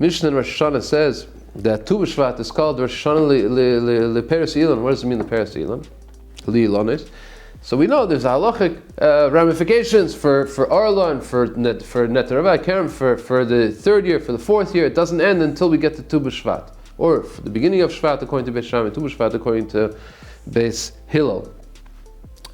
Mishnah in Rosh Hashanah says that Tu B'Shvat is called Rosh Hashanah Leperes Ilan. What does it mean, Leperes Ilan? Li'ilanis. So we know there's halachic ramifications for Arla and for Netarava Kerem for the third year, for the fourth year. It doesn't end until we get to Tu B'Shvat, or for the beginning of Shvat according to Beis Shammai, Tu B'Shvat according to Beis Hillel.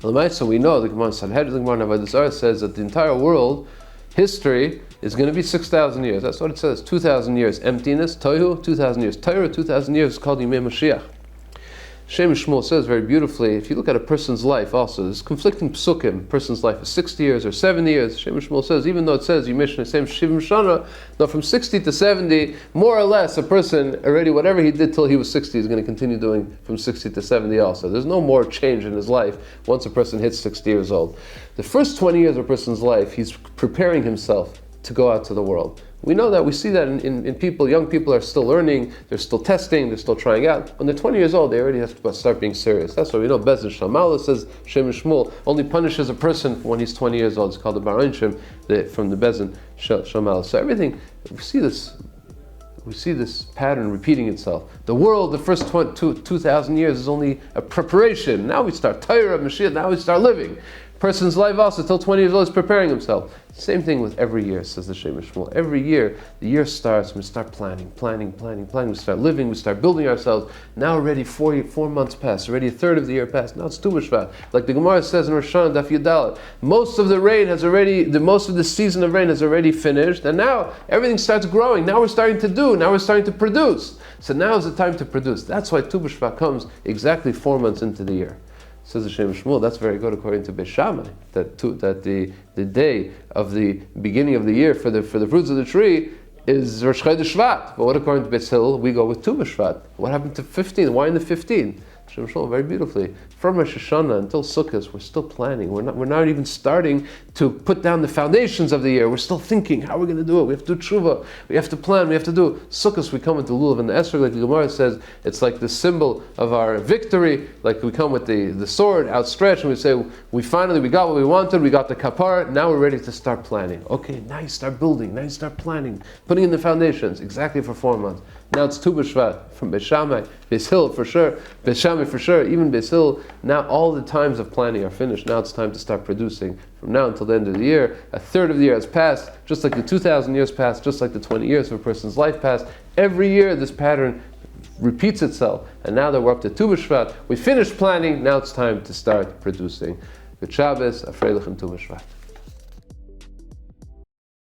So we know the Gemara Sanhedrin, the Gemara Avodas Zarah says that the entire world history is going to be 6,000 years. That's what it says. 2,000 years emptiness, tohu, 2,000 years Torah, 2,000 years is called Yimei Mashiach. Shem Shmuel says very beautifully, if you look at a person's life also, there's conflicting psukim. A person's life is 60 years or 70 years. Shem Shmuel says, even though it says, you mentioned the same Shivim Shana, no, from 60 to 70, more or less, a person already, whatever he did till he was 60, is going to continue doing from 60 to 70 also. There's no more change in his life once a person hits 60 years old. The first 20 years of a person's life, he's preparing himself to go out to the world. We know that, we see that in people. Young people are still learning, they're still testing, they're still trying out. When they're 20 years old, they already have to start being serious. That's why we know Bezdin Shamala says, Shem Shmuel only punishes a person when he's 20 years old. It's called the Baranshim from the Bezdin Shamala. So everything, we see this pattern repeating itself. The world, the first 2,000 years is only a preparation. Now we start Torah, Mashiach, now we start living. Person's life also, till 20 years old, is preparing himself. Same thing with every year, says the Shem Shmuel. Every year, the year starts, we start planning. We start living, we start building ourselves. Now already 4 months passed, already a third of the year passed. Now it's Tu B'Shvat. Like the Gemara says in Rosh Hashanah, Daf Yudalet, most of the season of rain has already finished, and now everything starts growing. Now we're starting to produce. So now is the time to produce. That's why Tu B'Shvat comes exactly 4 months into the year. Says the Shem Shmuel, that's very good according to Beis Shammai, that the day of the beginning of the year for the fruits of the tree is Rosh Chodesh Shvat. But what according to Beis Hillel, we go with Tu B'Shvat. What happened to 15? Why in the 15? Shem Shmuel very beautifully. From Rosh Hashanah until Sukkot, we're still planning. We're not even starting to put down the foundations of the year. We're still thinking how we're going to do it. We have to do tshuva. We have to plan. We have to do Sukkot. We come with the lulav and the esrog, like the Gemara says. It's like the symbol of our victory. Like we come with the sword outstretched, and we say, we got what we wanted. We got the kapar. Now we're ready to start planning. Okay, now you start building. Now you start planning, putting in the foundations exactly for 4 months. Now it's Tu B'Shvat from Beis Shammai, Beis Hillel for sure, Beis Shammai for sure, even Beis Hillel. Now all the times of planning are finished. Now it's time to start producing. From now until the end of the year, a third of the year has passed, just like the 2,000 years passed, just like the 20 years of a person's life passed. Every year this pattern repeats itself. And now that we're up to Tu B'Shvat, we finished planning, now it's time to start producing. Good Shabbos, Afrei Lechem Tu B'Shvat.